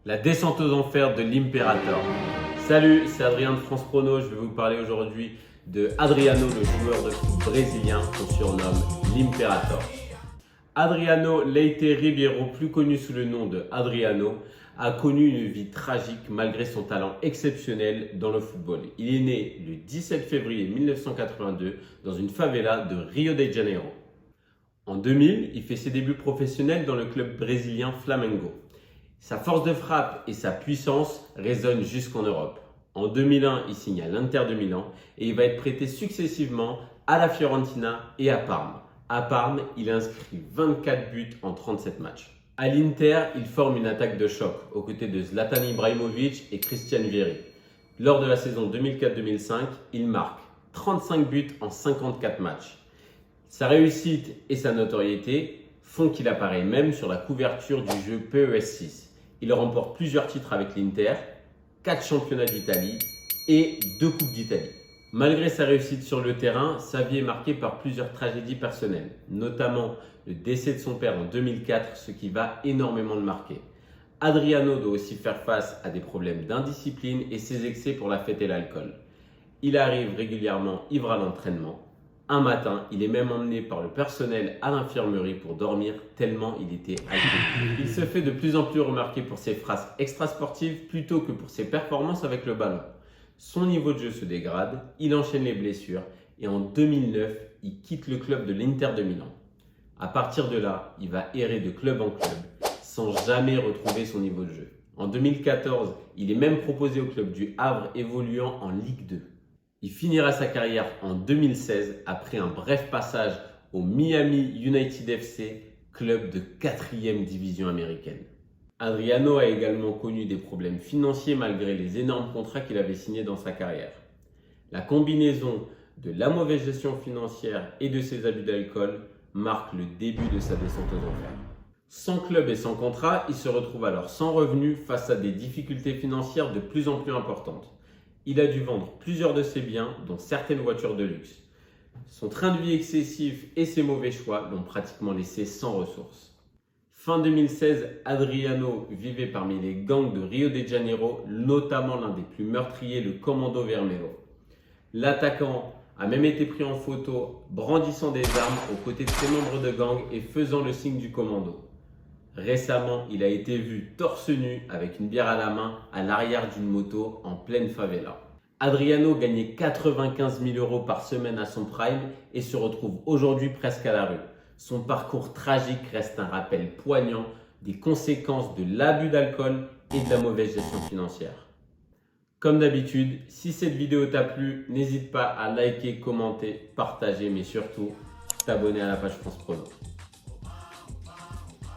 La descente aux enfers de l'Imperator. Salut, c'est Adrien de France Prono. Je vais vous parler aujourd'hui de Adriano, le joueur de foot brésilien qu'on surnomme l'Imperator. Adriano Leite Ribeiro, plus connu sous le nom de Adriano, a connu une vie tragique malgré son talent exceptionnel dans le football. Il est né le 17 février 1982 dans une favela de Rio de Janeiro. En 2000, il fait ses débuts professionnels dans le club brésilien Flamengo. Sa force de frappe et sa puissance résonnent jusqu'en Europe. En 2001, il signe à l'Inter de Milan et il va être prêté successivement à la Fiorentina et à Parme. À Parme, il inscrit 24 buts en 37 matchs. À l'Inter, il forme une attaque de choc aux côtés de Zlatan Ibrahimovic et Christian Vieri. Lors de la saison 2004-2005, il marque 35 buts en 54 matchs. Sa réussite et sa notoriété font qu'il apparaît même sur la couverture du jeu PES6. Il remporte plusieurs titres avec l'Inter, 4 championnats d'Italie et 2 coupes d'Italie. Malgré sa réussite sur le terrain, sa vie est marquée par plusieurs tragédies personnelles, notamment le décès de son père en 2004, ce qui va énormément le marquer. Adriano doit aussi faire face à des problèmes d'indiscipline et ses excès pour la fête et l'alcool. Il arrive régulièrement ivre à l'entraînement. Un matin, il est même emmené par le personnel à l'infirmerie pour dormir tellement il était alcoolisé. Il se fait de plus en plus remarquer pour ses phrases extrasportives plutôt que pour ses performances avec le ballon. Son niveau de jeu se dégrade, il enchaîne les blessures et en 2009, il quitte le club de l'Inter de Milan. À partir de là, il va errer de club en club sans jamais retrouver son niveau de jeu. En 2014, il est même proposé au club du Havre évoluant en Ligue 2. Il finira sa carrière en 2016 après un bref passage au Miami United FC, club de 4e division américaine. Adriano a également connu des problèmes financiers malgré les énormes contrats qu'il avait signés dans sa carrière. La combinaison de la mauvaise gestion financière et de ses abus d'alcool marque le début de sa descente aux enfers. Sans club et sans contrat, il se retrouve alors sans revenus face à des difficultés financières de plus en plus importantes. Il a dû vendre plusieurs de ses biens, dont certaines voitures de luxe. Son train de vie excessif et ses mauvais choix l'ont pratiquement laissé sans ressources. Fin 2016, Adriano vivait parmi les gangs de Rio de Janeiro, notamment l'un des plus meurtriers, le Commando Vermelho. L'attaquant a même été pris en photo brandissant des armes aux côtés de ses membres de gang et faisant le signe du commando. Récemment, il a été vu torse nu avec une bière à la main à l'arrière d'une moto en pleine favela. Adriano gagnait 95 000 € par semaine à son prime et se retrouve aujourd'hui presque à la rue. Son parcours tragique reste un rappel poignant des conséquences de l'abus d'alcool et de la mauvaise gestion financière. Comme d'habitude, si cette vidéo t'a plu, n'hésite pas à liker, commenter, partager, mais surtout t'abonner à la page France Prono.